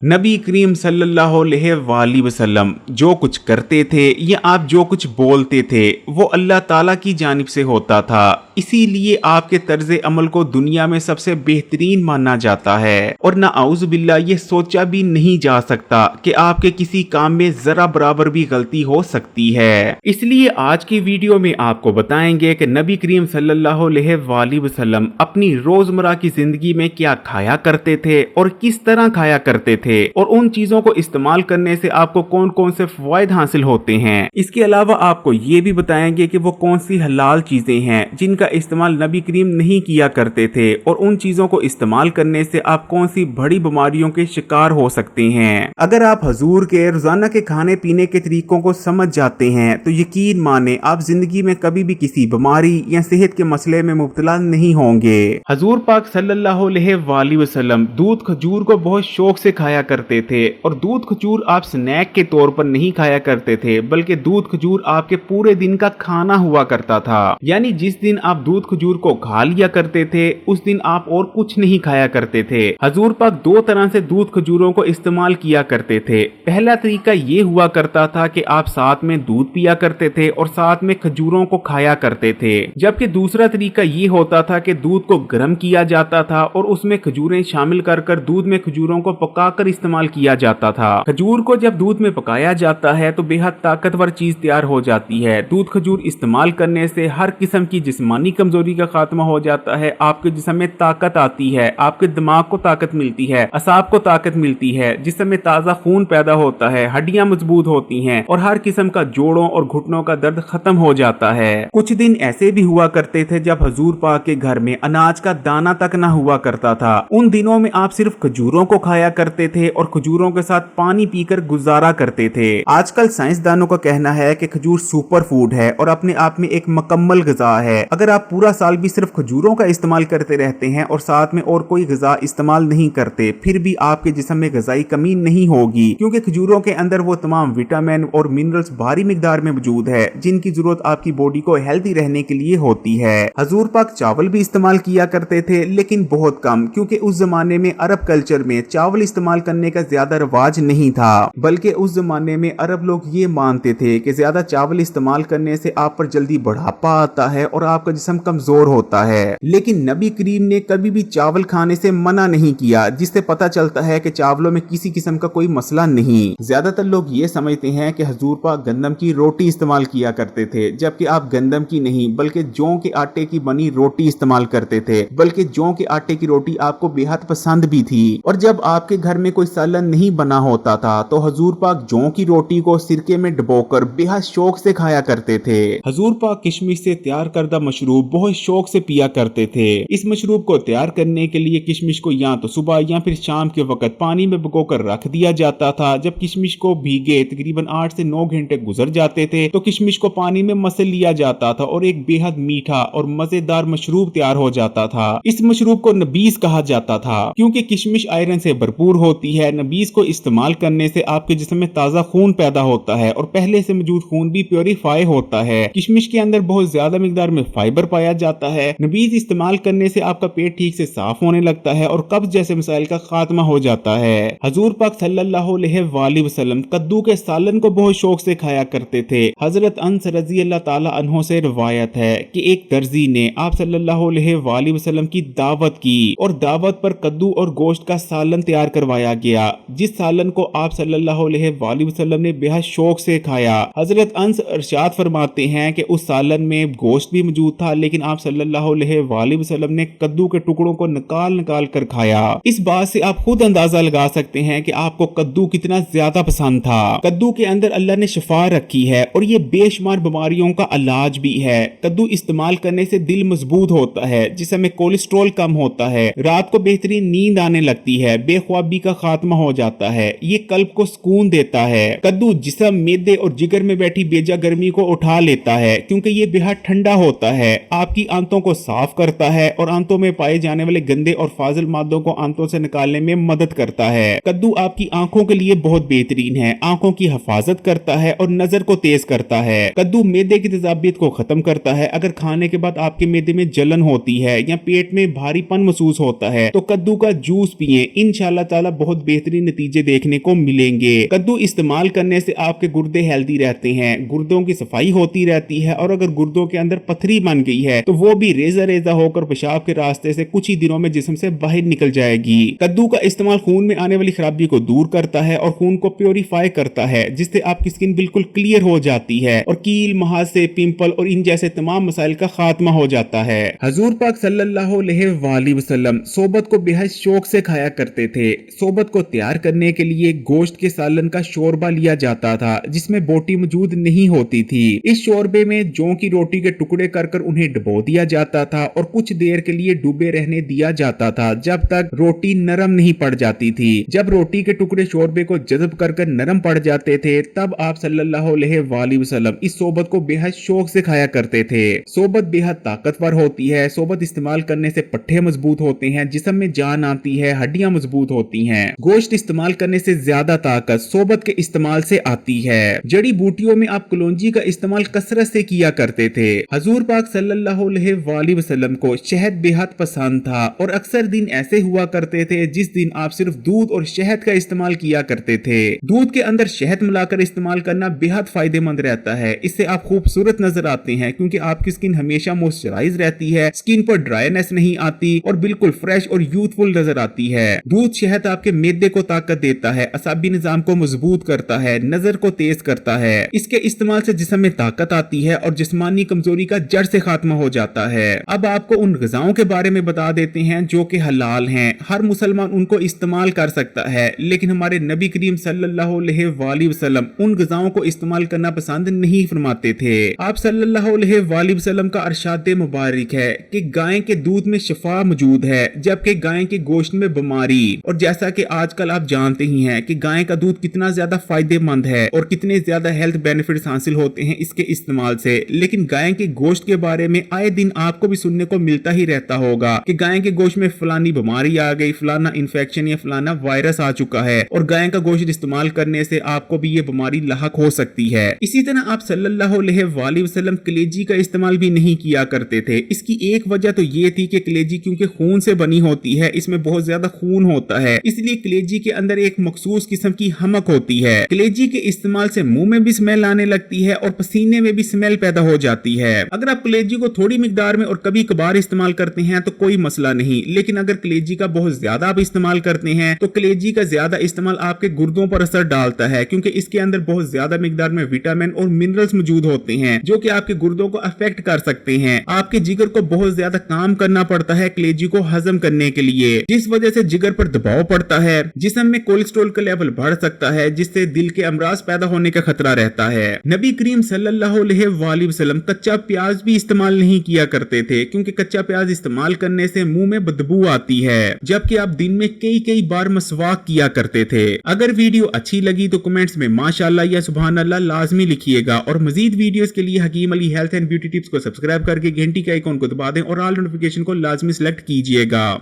नबी करीम सल्लल्लाहु अलैहि वसल्लम जो कुछ करते थे या आप जो कुछ बोलते थे वो अल्लाह ताला की जानिब से होता था, इसीलिए आपके तर्ज अमल को दुनिया में सबसे बेहतरीन माना जाता है और ना आउज़ बिल्ला ये सोचा भी नहीं जा सकता कि आपके किसी काम में जरा बराबर भी गलती हो सकती है। इसलिए आज की वीडियो में आपको बताएंगे कि नबी करीम सल्लल्लाहु अलैहि वसल्लम अपनी रोजमर्रा की जिंदगी में क्या खाया करते थे और किस तरह खाया करते थे और उन चीजों को इस्तेमाल करने से आपको कौन कौन से फायदे हासिल होते हैं। इसके अलावा आपको ये भी बताएंगे कि वो कौन सी हलाल चीजें हैं जिनका इस्तेमाल नबी करीम नहीं किया करते थे और उन चीजों को इस्तेमाल करने से आप कौन सी बड़ी बीमारियों के शिकार हो सकते हैं। अगर आप हजूर के रोजाना के खाने पीने के तरीकों को समझ जाते हैं तो यकीन माने आप जिंदगी में कभी भी किसी बीमारी या सेहत के मसले में मुब्तला नहीं होंगे। हजूर पाक सल्लल्लाहु अलैहि वसल्लम दूध खजूर को बहुत शौक से खाया करते थे और दूध खजूर आप स्नैक के तौर पर नहीं खाया करते थे बल्कि दूध खजूर आपके पूरे दिन का खाना हुआ करता था। यानी जिस दिन आप दूध खजूर को खा लिया करते थे उस दिन आप और कुछ नहीं खाया करते थे। हजूर पाक दो तरह से दूध खजूरों को इस्तेमाल किया करते थे। पहला तरीका ये हुआ करता था कि आप साथ में दूध पिया करते थे और साथ में खजूरों को खाया करते थे, जबकि दूसरा तरीका ये होता था कि दूध को गर्म किया जाता था और उसमें खजूरें शामिल कर दूध में खजूरों को पकाकर इस्तेमाल किया जाता था। खजूर को जब दूध में पकाया जाता है तो बेहद ताकतवर चीज तैयार हो जाती है। दूध खजूर इस्तेमाल करने से हर किस्म की जिस्मानी कमजोरी का खात्मा हो जाता है, आपके जिस्म में ताकत आती है, आपके दिमाग को ताकत मिलती है, असाब को ताकत मिलती है, जिस्म में ताजा खून पैदा होता है, हड्डियां मजबूत होती हैं और हर किस्म का जोड़ों और घुटनों का दर्द खत्म हो जाता है। कुछ दिन ऐसे भी हुआ करते थे जब हजूर पाक के घर में अनाज का दाना तक ना हुआ करता था। उन दिनों में आप सिर्फ खजूरों को खाया करते थे और खजूरों के साथ पानी पीकर गुजारा करते थे। आजकल साइंसदानों का कहना है कि खजूर सुपर फूड है और अपने आप में एक मुकम्मल ग़िज़ा है। अगर आप पूरा साल भी सिर्फ खजूरों का इस्तेमाल करते रहते हैं और साथ में और कोई ग़िज़ा इस्तेमाल नहीं करते फिर भी आपके जिस्म में ग़िज़ाई कमी नहीं होगी, क्योंकि खजूरों के अंदर वो तमाम विटामिन और मिनरल्स भारी मिकदार में मौजूद है जिनकी जरूरत आपकी बॉडी को हेल्दी रहने के लिए होती है। हजूर पाक चावल भी इस्तेमाल किया करते थे लेकिन बहुत कम, क्योंकि उस जमाने में अरब कल्चर में चावल इस्तेमाल करने का ज्यादा रिवाज नहीं था, बल्कि उस जमाने में अरब लोग ये मानते थे कि ज्यादा चावल इस्तेमाल करने से आप पर जल्दी बुढ़ापा आता है और आपका जिस्म कमजोर होता है। लेकिन नबी करीम ने कभी भी चावल खाने से मना नहीं किया, जिससे पता चलता है कि चावलों में किसी किस्म का कोई मसला नहीं। ज्यादातर लोग ये समझते हैं कि हजूर पाक गंदम की रोटी इस्तेमाल किया करते थे, जबकि आप गंदम की नहीं बल्कि जौ के आटे की बनी रोटी इस्तेमाल करते थे, बल्कि जौ के आटे की रोटी आपको बेहद पसंद भी थी। और जब आपके घर में कोई सालन नहीं बना होता था तो हजूर पाक जौ की रोटी को सिरके में डुबोकर बेहद शौक से खाया करते थे। हजूर पाक किशमिश से तैयार करदा मशरूब बहुत शौक से पिया करते थे। इस मशरूब को तैयार करने के लिए किशमिश को या तो सुबह या फिर शाम के वक्त पानी में भिगोकर रख दिया जाता था। जब किशमिश को भीगे तकरीबन 8 से 9 घंटे गुजर जाते थे तो किशमिश को पानी में मसल लिया जाता था और एक बेहद मीठा और मजेदार मशरूब तैयार हो जाता था। इस मशरूब को नबीज कहा जाता था क्योंकि किशमिश आयरन से भरपूर होती है। नबीज को इस्तेमाल करने से आपके जिस्म में ताजा खून पैदा होता है और पहले से मौजूद खून भी प्योरीफाई होता है। किशमिश के अंदर बहुत ज्यादा मिकदार में फाइबर पाया जाता है। नबीज इस्तेमाल करने से आपका पेट ठीक से साफ होने लगता है और कब्ज जैसे मसाइल का खात्मा हो जाता है। हजूर पाक सल्लल्लाहु अलैहि वसल्लम कद्दू के सालन को बहुत शौक से खाया करते थे। हजरत अनस रजी अल्लाह ताला अन्हो से रिवायत है कि एक दर्जी ने आप सल्लल्लाहु अलैहि वसल्लम की दावत की और दावत पर कद्दू और गोश्त का सालन तैयार करवाया गया, जिस सालन को आप सल्लल्लाहु अलैहि वसल्लम ने बेहद शौक से खाया। हजरत अंस इरशाद फरमाते हैं कि उस सालन में गोश्त भी मौजूद था लेकिन आप सल्लल्लाहु अलैहि वसल्लम ने कद्दू के टुकड़ों को निकाल कर खाया। इस बात से आप खुद अंदाजा लगा सकते हैं कि आपको कद्दू कितना ज्यादा पसंद था। कद्दू के अंदर अल्लाह ने शिफा रखी है और ये बेशुमार बीमारियों का इलाज भी है। कद्दू इस्तेमाल करने से दिल मजबूत होता है, जिसमें कोलेस्ट्रॉल कम होता है, रात को बेहतरीन नींद आने लगती है, बेख्वाबी का खात्मा हो जाता है, ये कल्ब को सुकून देता है। कद्दू जिस्म, मेदे और जिगर में बैठी बेजा गर्मी को उठा लेता है क्योंकि ये बेहद ठंडा होता है। आपकी आंतों को साफ करता है और आंतों में पाए जाने वाले गंदे और फाजिल मादों को आंतों से निकालने में मदद करता है। कद्दू आपकी आंखों के लिए बहुत बेहतरीन है, आंखों की हिफाजत करता है और नजर को तेज करता है। कद्दू मैदे की तेजाबियत को खत्म करता है। अगर खाने के बाद आपके मैदे में जलन होती है या पेट में भारीपन महसूस होता है तो कद्दू का जूस पिए, इंशाल्लाह ताला बहुत बेहतरीन नतीजे देखने को मिलेंगे। कद्दू इस्तेमाल करने से आपके गुर्दे हेल्दी रहते हैं, गुर्दों की सफाई होती रहती है और अगर गुर्दों के अंदर पथरी बन गई है तो वो भी रेजा रेजा होकर पेशाब के रास्ते से कुछ ही दिनों में जिस्म से बाहर निकल जाएगी। कद्दू का इस्तेमाल खून में आने वाली खराबी को दूर करता है और खून को प्योरीफाई करता है, जिससे आपकी स्किन बिल्कुल क्लियर हो जाती है और कील, महासे, पिंपल और इन जैसे तमाम मसाइल का खात्मा हो जाता है। हजूर पाक सल्लल्लाहु अलैहि वसल्लम सोबत को बेहद शौक से खाया करते थे। सोबत को तैयार करने के लिए गोश्त के सालन का शोरबा लिया जाता था जिसमें बोटी मौजूद नहीं होती थी। इस शोरबे में जौ की रोटी के टुकड़े कर उन्हें डुबो दिया जाता था और कुछ देर के लिए डूबे रहने दिया जाता था जब तक रोटी नरम नहीं पड़ जाती थी। जब रोटी के टुकड़े शोरबे को जज़ब कर नरम पड़ जाते थे तब आप सल्लल्लाहु अलैहि वसल्लम इस सोबत को बेहद शौक से खाया करते थे। सोबत बेहद ताकतवर होती है। सोबत इस्तेमाल करने से पट्टे मजबूत होते हैं, जिस्म में जान आती है, हड्डियां मजबूत होती हैं। गोश्त इस्तेमाल करने से ज्यादा ताकत सोबत के इस्तेमाल से आती है। जड़ी बूटियों में आप कलौंजी का इस्तेमाल कसरत से किया करते थे। हजूर पाक सल्लल्लाहु अलैहि वसल्लम को शहद बेहद पसंद था और अक्सर दिन ऐसे हुआ करते थे जिस दिन आप सिर्फ दूध और शहद का इस्तेमाल किया करते थे। दूध के अंदर शहद मिलाकर इस्तेमाल करना बेहद फायदेमंद रहता है। इससे आप खूबसूरत नजर आते हैं क्योंकि आपकी स्किन हमेशा मॉइस्चराइज रहती है, स्किन पर ड्राईनेस नहीं आती और बिल्कुल फ्रेश और यूथफुल नजर आती है। दूध शहद आपके मैदे को ताकत देता है, असाबी निजाम को मजबूत करता है, नजर को तेज करता है। इसके इस्तेमाल से जिस्म में ताकत आती है और जिस्मानी कमजोरी का जड़ से खात्मा हो जाता है। अब आपको उन ग़िज़ाओं के बारे में बता देते हैं जो कि हलाल हैं। हर मुसलमान उनको इस्तेमाल कर सकता है, लेकिन हमारे नबी करीम सल्लल्लाहु अलैहि वसल्लम उन ग़िज़ाओं को इस्तेमाल करना पसंद नहीं फरमाते थे। आप सल्लल्लाहु अलैहि वसल्लम का अरशाद मुबारक है कि गाय के दूध में शिफा मौजूद है जबकि गाय के गोश्त में बीमारी। और जैसा कि आजकल आप जानते ही हैं कि गाय का दूध कितना ज्यादा फायदेमंद है और कितने ज्यादा हेल्थ बेनिफिट्स हासिल होते हैं इसके इस्तेमाल से, लेकिन गाय के गोश्त के बारे में आए दिन आपको भी सुनने को मिलता ही रहता होगा कि गाय के गोश्त में फलानी बीमारी आ गई, फलाना इन्फेक्शन या फलाना वायरस आ चुका है और गाय का गोश्त इस्तेमाल करने से आपको भी ये बीमारी लाहक हो सकती है। इसी तरह आप सल्लल्लाहु अलैहि वसल्लम कलेजी का इस्तेमाल भी नहीं किया करते थे। इसकी एक वजह तो ये थी कि कलेजी क्योंकि खून से बनी होती है, इसमें बहुत ज्यादा खून होता है, इसलिए कलेजी के अंदर एक मखसूस किस्म की हमक होती है। कलेजी के इस्तेमाल से मुंह में भी स्मेल आने लगती है और पसीने में भी स्मेल पैदा हो जाती है। अगर आप कलेजी को थोड़ी मिकदार में और कभी कभार इस्तेमाल करते हैं तो कोई मसला नहीं, लेकिन अगर कलेजी का बहुत ज्यादा आप इस्तेमाल करते हैं तो कलेजी का ज्यादा इस्तेमाल आपके गुर्दों पर असर डालता है क्योंकि इसके अंदर बहुत ज्यादा मिकदार में विटामिन और मिनरल्स मौजूद होते हैं जो कि आपके गुर्दों को अफेक्ट कर सकते हैं। आपके जिगर को बहुत ज्यादा काम करना पड़ता है कलेजी को हजम करने के लिए, जिस वजह से जिगर पर दबाव पड़ता है, जिस्म में कोलेस्ट्रॉल का लेवल बढ़ सकता है जिससे दिल के अमराज पैदा होने का खतरा रहता है। नबी करीम सल्लल्लाहु अलैहि वसल्लम कच्चा प्याज भी इस्तेमाल नहीं किया करते थे क्योंकि कच्चा प्याज इस्तेमाल करने से मुंह में बदबू आती है, जबकि आप दिन में कई बार मसवाक किया करते थे। अगर वीडियो अच्छी लगी तो कमेंट्स में माशाअल्लाह या सुभान अल्लाह लाजमी लिखिएगा और मजीद वीडियोस के लिए Hakim Ali health and beauty tips को सब्सक्राइब करके घंटी के आइकॉन को दबा दें और ऑल नोटिफिकेशन को लाजमी सिलेक्ट कीजिएगा।